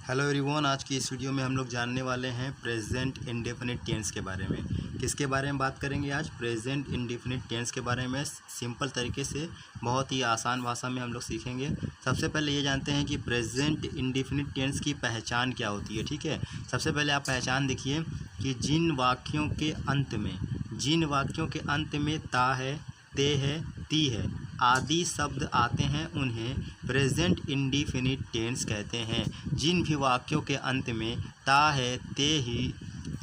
Hello everyone, आज की इस वीडियो में हम लोग जानने वाले हैं प्रेजेंट इंडेफिनिट टेंस के बारे में। किसके बारे में बात करेंगे आज? प्रेजेंट इंडेफिनिट टेंस के बारे में सिंपल तरीके से, बहुत ही आसान भाषा में हम लोग सीखेंगे। सबसे पहले ये जानते हैं कि प्रेजेंट इंडेफिनिट टेंस की पहचान क्या होती है। ठीक है, सबसे पहले आप पहचान देखिए कि जिन वाक्यों के अंत में ता है, ते है, ती है आदि शब्द आते हैं उन्हें प्रेजेंट इंडेफिनिट टेंस कहते हैं। जिन भी वाक्यों के अंत में ता है, ते ही,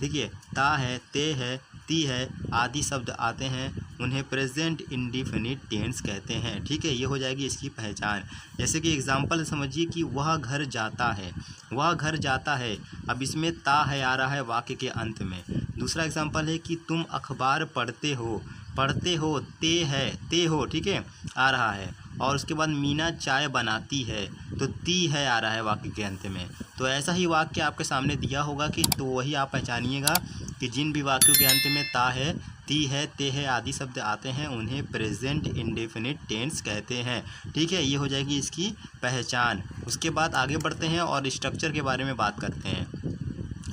ठीक है, ता है, ते है, ती है आदि शब्द आते हैं उन्हें प्रेजेंट इंडेफिनिट टेंस कहते हैं। ठीक है, ये हो जाएगी इसकी पहचान। जैसे कि एग्जांपल समझिए कि वह घर जाता है, वह घर जाता है। अब इसमें ता है आ रहा है वाक्य के अंत में। दूसरा एग्जांपल है कि तुम अखबार पढ़ते हो, ते हो, ठीक है, आ रहा है। और उसके बाद मीना चाय बनाती है, तो ती है आ रहा है वाक्य के अंत में। तो ऐसा ही वाक्य आपके सामने दिया होगा कि तो वही आप पहचानिएगा कि जिन भी वाक्यों के अंत में ता है, ती है, ते है आदि शब्द आते हैं उन्हें प्रेजेंट इंडेफिनिट टेंस कहते हैं। ठीक है, ये हो जाएगी इसकी पहचान। उसके बाद आगे बढ़ते हैं और स्ट्रक्चर के बारे में बात करते हैं।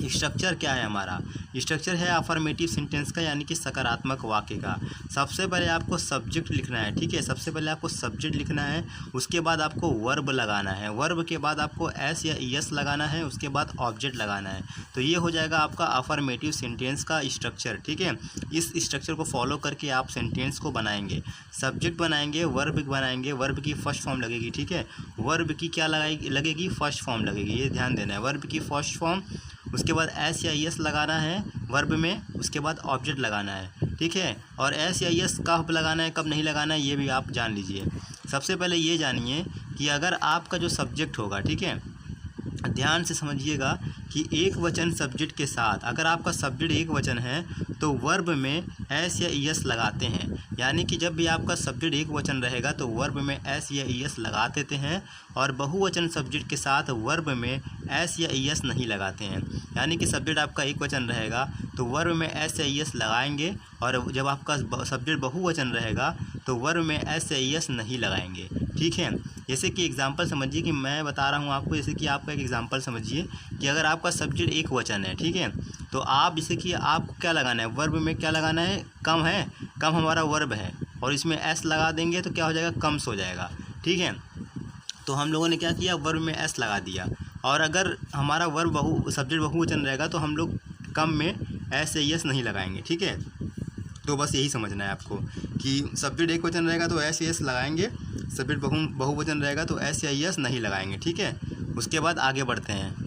स्ट्रक्चर क्या है हमारा? स्ट्रक्चर है अफर्मेटिव सेंटेंस का, यानी कि सकारात्मक वाक्य का। सबसे पहले आपको सब्जेक्ट लिखना है। ठीक है, सबसे पहले आपको सब्जेक्ट लिखना है, उसके बाद आपको वर्ब लगाना है, वर्ब के बाद आपको एस या ईएस लगाना है, उसके बाद ऑब्जेक्ट लगाना है। तो ये हो जाएगा आपका अफर्मेटिव सेंटेंस का स्ट्रक्चर। ठीक है, इस स्ट्रक्चर को फॉलो करके आप सेंटेंस को बनाएंगे। सब्जेक्ट बनाएंगे, वर्ब बनाएंगे, वर्ब की फर्स्ट फॉर्म लगेगी। ठीक है, वर्ब की क्या लगेगी? फर्स्ट फॉर्म लगेगी, ये ध्यान देना है, वर्ब की फर्स्ट फॉर्म। उसके बाद एस या एस लगाना है वर्ब में, उसके बाद ऑब्जेक्ट लगाना है। ठीक है, और एस या एस कब लगाना है, कब नहीं लगाना है, ये भी आप जान लीजिए। सबसे पहले ये जानिए कि अगर आपका जो सब्जेक्ट होगा, ठीक है, ध्यान से समझिएगा कि एक वचन सब्जेक्ट के साथ, अगर आपका सब्जेक्ट एक वचन है तो वर्ब में एस या ईएस लगाते हैं। यानी कि जब भी आपका सब्जेक्ट एक वचन रहेगा तो वर्ब में एस या ईएस लगा देते हैं, और बहुवचन सब्जेक्ट के साथ वर्ब में एस या ईएस नहीं लगाते हैं। यानी कि सब्जेक्ट आपका एक वचन रहेगा तो वर्ब में एस या ईएस लगाएंगे, और जब आपका सब्जेक्ट बहुवचन रहेगा तो वर्ब में एस या ईएस नहीं लगाएंगे। ठीक है, जैसे कि एग्जांपल समझिए कि मैं बता रहा हूँ आपको, जैसे कि आपका एक एग्जांपल समझिए कि अगर आपका सब्जेक्ट एक वचन है, ठीक है, तो आप जैसे कि आपको क्या लगाना है, वर्ब में क्या लगाना है? कम है, कम हमारा वर्ब है, और इसमें एस लगा देंगे तो क्या हो जाएगा? कम्स हो जाएगा। ठीक है, तो हम लोगों ने क्या किया, वर्ब में एस लगा दिया। और अगर हमारा वर्ब सब्जेक्ट बहुवचन रहेगा तो हम लोग कम में एस या एस नहीं लगाएंगे। ठीक है, तो बस यही समझना है आपको कि सब्जेक्ट एक वचन रहेगा तो एस या एस लगाएंगे, सब्जेक्ट बहुवचन रहेगा तो एस या एस नहीं लगाएंगे। ठीक है, उसके बाद आगे बढ़ते हैं।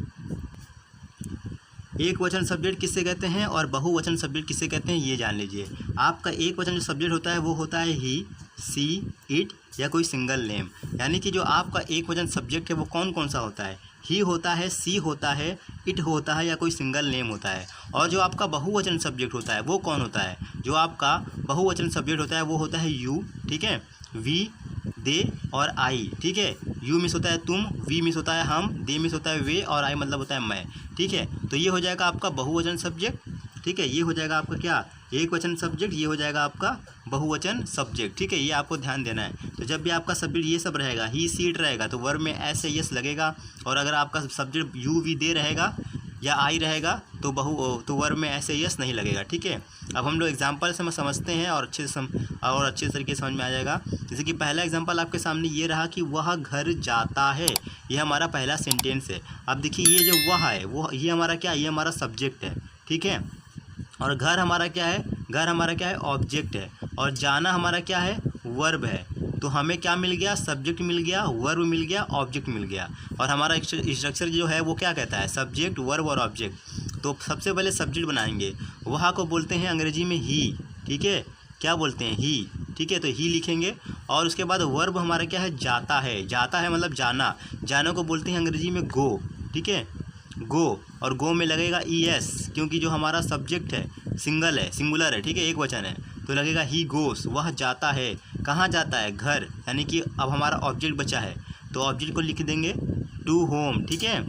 एक वचन सब्जेक्ट किससे कहते हैं और बहुवचन सब्जेक्ट किससे कहते हैं, ये जान लीजिए। आपका एक वचन जो सब्जेक्ट होता है वो होता है ही, सी, इट या कोई सिंगल नेम। यानी कि जो आपका एक वचन सब्जेक्ट है वो कौन कौन सा होता है? ही होता है, सी होता है, इट होता है या कोई सिंगल नेम होता है। और जो आपका बहुवचन सब्जेक्ट होता है वो कौन होता है? जो आपका बहुवचन सब्जेक्ट होता है वो होता है यू, ठीक है, वी, दे और आई। ठीक है, यू मिस होता है तुम, वी मिस होता है हम, दे मिस होता है वे, और आई मतलब होता है मैं। ठीक है, तो ये हो जाएगा आपका बहुवचन सब्जेक्ट। ठीक है, ये हो जाएगा आपका क्या, एक वचन सब्जेक्ट, ये हो जाएगा आपका बहुवचन सब्जेक्ट। ठीक है, ये आपको ध्यान देना है। तो जब भी आपका सब्जेक्ट ये सब रहेगा, ही, सी, इट रहेगा तो वर्ब में एस या एस लगेगा, और अगर आपका सब्जेक्ट यू, वी, दे रहेगा या आई रहेगा तो वर्ब में एस या एस नहीं लगेगा। ठीक है, अब हम लोग एग्जांपल से समझते हैं और अच्छे तरीके से समझ में आ जाएगा। जैसे कि पहला एग्जांपल आपके सामने ये रहा कि वह घर जाता है, ये हमारा पहला सेंटेंस है। अब देखिए ये जो वह है वो ये हमारा क्या है, ये हमारा सब्जेक्ट है। ठीक है, और घर हमारा क्या है, घर हमारा क्या है, ऑब्जेक्ट है, और जाना हमारा क्या है, वर्ब है। तो हमें क्या मिल गया, सब्जेक्ट मिल गया, वर्ब मिल गया, ऑब्जेक्ट मिल गया। और हमारा स्ट्रक्चर जो है वो क्या कहता है, सब्जेक्ट, वर्ब और ऑब्जेक्ट। तो सबसे पहले सब्जेक्ट बनाएंगे, वह को बोलते हैं अंग्रेजी में ही। ठीक है, क्या बोलते हैं, ही। ठीक है, तो ही लिखेंगे। और उसके बाद वर्ब हमारा क्या है, जाता है, जाता है मतलब जाना, जाना को बोलते हैं अंग्रेजी में गो। ठीक है, गो, और गो में लगेगा ई एस, क्योंकि जो हमारा सब्जेक्ट है सिंगुलर है। ठीक है, एक वचन है तो लगेगा ही गोस, वह जाता है। कहाँ जाता है, घर। यानी कि अब हमारा ऑब्जेक्ट बचा है तो ऑब्जेक्ट को लिख देंगे टू होम। ठीक है,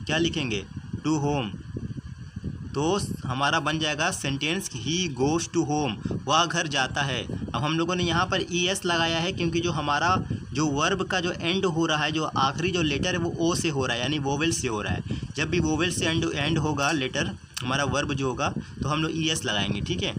क्या लिखेंगे, टू होम। तो हमारा बन जाएगा sentence he goes to home, वह घर जाता है। अब हम लोगों ने यहाँ पर ई एस लगाया है क्योंकि जो हमारा जो वर्ब का जो एंड हो रहा है, जो आखिरी जो लेटर है वो ओ से हो रहा है, यानी वोवेल से हो रहा है। जब भी वोवेल से एंड होगा लेटर, हमारा वर्ब जो होगा, तो हम लोग ES लगाएंगे, ठीक है।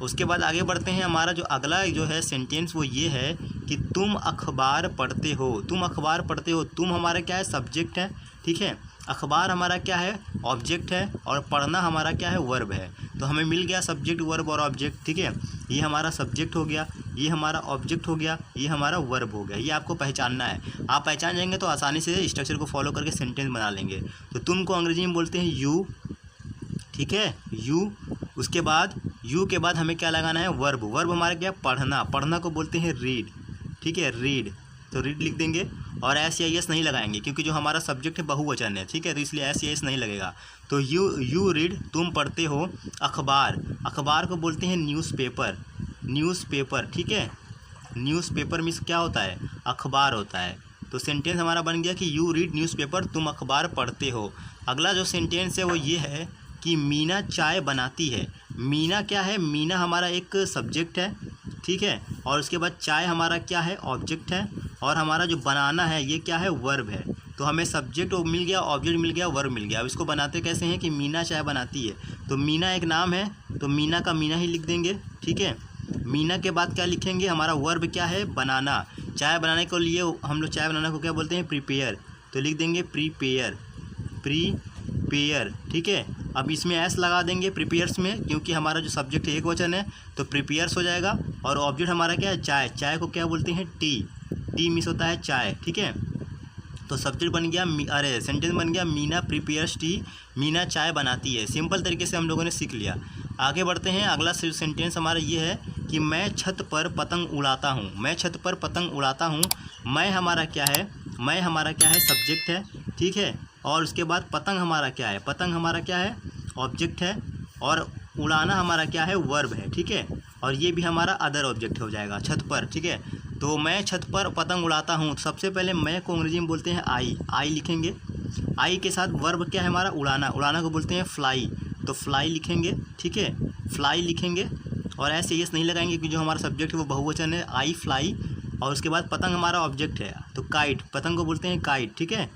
उसके बाद आगे बढ़ते हैं। हमारा जो अगला जो है सेंटेंस वो ये है कि तुम अखबार पढ़ते हो। तुम अखबार पढ़ते हो, तुम हमारा क्या है, सब्जेक्ट है, ठीक है। अखबार हमारा क्या है, ऑब्जेक्ट है, और पढ़ना हमारा क्या है, वर्ब है। तो हमें मिल गया सब्जेक्ट, वर्ब और ऑब्जेक्ट, ठीक है। ये हमारा सब्जेक्ट हो गया, ये हमारा ऑब्जेक्ट हो गया, ये हमारा वर्ब हो गया। ये आपको पहचानना है। आप पहचान जाएंगे तो आसानी से स्ट्रक्चर को फॉलो करके सेंटेंस बना लेंगे। तो तुम को अंग्रेजी में बोलते हैं यू, ठीक है, यू। उसके बाद यू के बाद हमें क्या लगाना है, वर्ब। वर्ब हमारा क्या, पढ़ना। पढ़ना को बोलते हैं रीड, ठीक है, रीड। तो रीड लिख देंगे, और एस या एस नहीं लगाएंगे क्योंकि जो हमारा सब्जेक्ट है बहुवचन है, ठीक है, तो इसलिए एस या एस नहीं लगेगा। तो यू रीड, तुम पढ़ते हो अखबार। अखबार को बोलते हैं न्यूज़पेपर, न्यूज़पेपर, ठीक है। न्यूज़पेपर मीन्स क्या होता है, अखबार होता है। तो सेंटेंस हमारा बन गया कि यू रीड न्यूज़पेपर, तुम अखबार पढ़ते हो। अगला जो सेंटेंस है वो ये है कि मीना चाय बनाती है। मीना क्या है, मीना हमारा एक सब्जेक्ट है, ठीक है, और उसके बाद चाय हमारा क्या है, ऑब्जेक्ट है, और हमारा जो बनाना है ये क्या है, वर्ब है। तो हमें सब्जेक्ट मिल गया, ऑब्जेक्ट मिल गया, वर्ब मिल गया। अब इसको बनाते कैसे हैं कि मीना चाय बनाती है। तो मीना एक नाम है, तो मीना का मीना ही लिख देंगे, ठीक है। मीना के बाद क्या लिखेंगे, हमारा वर्ब क्या है, बनाना। चाय बनाने के लिए हम लोग चाय बनाने को क्या बोलते हैं, प्रिपेयर। तो लिख देंगे प्रीपेयर, प्रीपेयर, ठीक है। अब इसमें एस लगा देंगे प्रिपेयर्स में, क्योंकि हमारा जो सब्जेक्ट है एक वचन है, तो प्रिपेयर्स हो जाएगा। और ऑब्जेक्ट हमारा क्या है, चाय। चाय को क्या बोलते हैं, टी। टी मिस होता है चाय, ठीक है। तो सब्जेक्ट बन गया, अरे सेंटेंस बन गया, मीना प्रिपेयर्स टी, मीना चाय बनाती है। सिंपल तरीके से हम लोगों ने सीख लिया। आगे बढ़ते हैं। अगला सेंटेंस हमारा ये है कि मैं छत पर पतंग उड़ाता हूँ। मैं छत पर पतंग उड़ाता हूँ। मैं हमारा क्या है, मैं हमारा क्या है, सब्जेक्ट है, ठीक है। और उसके बाद पतंग हमारा क्या है, पतंग हमारा क्या है, ऑब्जेक्ट है, और उड़ाना हमारा क्या है, वर्ब है, ठीक है। और ये भी हमारा अदर ऑब्जेक्ट हो जाएगा, छत पर, ठीक है। तो मैं छत पर पतंग उड़ाता हूँ। सबसे पहले मैं को अंग्रेजी में बोलते हैं आई। आई लिखेंगे, आई के साथ वर्ब क्या है हमारा, उड़ाना। उड़ाना को बोलते हैं फ्लाई। तो फ्लाई लिखेंगे, ठीक है, फ्लाई लिखेंगे, और ऐसे यस नहीं लगाएंगे क्योंकि जो हमारा सब्जेक्ट है वो बहुवचन है, आई फ्लाई। और उसके बाद पतंग हमारा ऑब्जेक्ट है, तो काइट, पतंग को बोलते हैं काइट, ठीक है।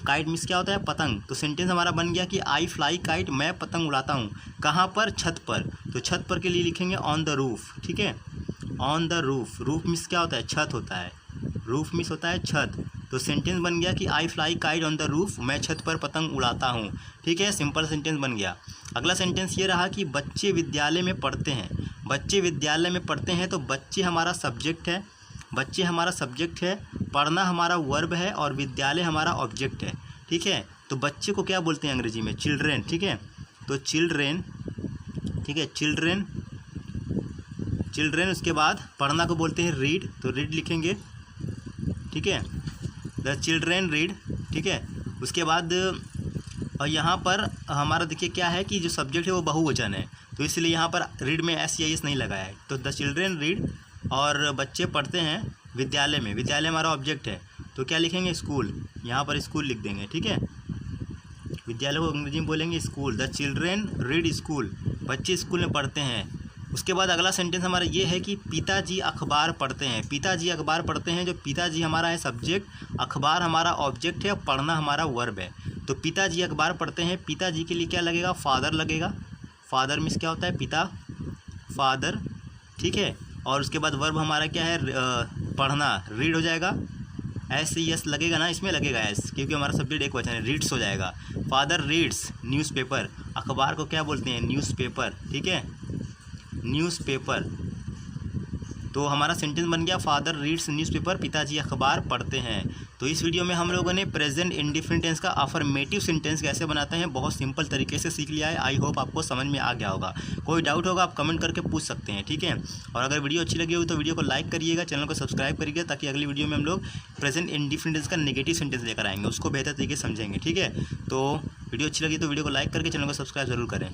काइट मीन्स क्या होता है, पतंग। तो सेंटेंस हमारा बन गया कि आई फ्लाई काइट, मैं पतंग उड़ाता हूँ। कहाँ पर, छत पर। तो छत पर के लिए लिखेंगे ऑन द रूफ, ठीक है, on the roof. Roof means क्या होता है, छत होता है। रूफ मीन्स होता है छत। तो सेंटेंस बन गया कि आई fly kite on the roof, मैं छत पर पतंग उड़ाता हूँ, ठीक है। सिंपल सेंटेंस बन गया। अगला सेंटेंस ये रहा कि बच्चे विद्यालय में पढ़ते हैं। बच्चे विद्यालय में पढ़ते हैं, तो बच्चे हमारा सब्जेक्ट है, बच्चे हमारा सब्जेक्ट है, पढ़ना हमारा वर्ब है, और विद्यालय हमारा ऑब्जेक्ट है, ठीक है। तो बच्चे को क्या बोलते हैं अंग्रेजी में, चिल्ड्रेन, ठीक है। तो चिल्ड्रेन, ठीक है, चिल्ड्रेन, चिल्ड्रेन। उसके बाद पढ़ना को बोलते हैं रीड, तो रीड लिखेंगे, ठीक है, द चिल्ड्रेन रीड, ठीक है। उसके बाद और यहाँ पर हमारा देखिए क्या है कि जो सब्जेक्ट है वो बहुवचन है, तो इसलिए यहाँ पर रीड में एस या एस नहीं लगाया है। तो द चिल्ड्रेन रीड, और बच्चे पढ़ते हैं विद्यालय में। विद्यालय हमारा ऑब्जेक्ट है, तो क्या लिखेंगे, स्कूल। यहाँ पर स्कूल लिख देंगे, ठीक है। विद्यालय को अंग्रेजी में बोलेंगे school. The children read school, बच्चे स्कूल में पढ़ते हैं। उसके बाद अगला सेंटेंस हमारा ये है कि पिताजी अखबार पढ़ते हैं। पिताजी अखबार पढ़ते हैं, जो पिताजी हमारा है सब्जेक्ट, अखबार हमारा ऑब्जेक्ट है, और पढ़ना हमारा वर्ब है। तो पिताजी अखबार पढ़ते हैं, पिताजी के लिए क्या लगेगा, फादर लगेगा। फादर मीन्स क्या होता है, पिता, फादर, ठीक है। और उसके बाद वर्ब हमारा क्या है, पढ़ना, रीड हो जाएगा। एस सी एस लगेगा ना, इसमें लगेगा एस, क्योंकि हमारा सब्जेक्ट एक वचन है, रीड्स हो जाएगा। फादर रीड्स न्यूज़पेपर, अखबार को क्या बोलते हैं, न्यूज़पेपर, ठीक है, न्यूज़पेपर। तो हमारा सेंटेंस बन गया फादर रीड्स न्यूज़पेपर, पिताजी अखबार पढ़ते हैं। तो इस वीडियो में हम लोगों ने प्रेजेंट इंडिफिनिट टेंस का अफर्मेटिव सेंटेंस कैसे बनाते हैं बहुत सिंपल तरीके से सीख लिया है। आई होप आपको समझ में आ गया होगा। कोई डाउट होगा आप कमेंट करके पूछ सकते हैं, ठीक है। और अगर वीडियो अच्छी लगी हो तो वीडियो को लाइक करिएगा, चैनल को सब्सक्राइब करिएगा, ताकि अगली वीडियो में हम लोग प्रेजेंट इंडिफिनिट टेंस का नेगेटिव सेंटेंस लेकर आएंगे, उसको बेहतर तरीके से समझेंगे, ठीक है। तो वीडियो अच्छी लगी तो वीडियो को लाइक करके चैनल को सब्सक्राइब जरूर करें।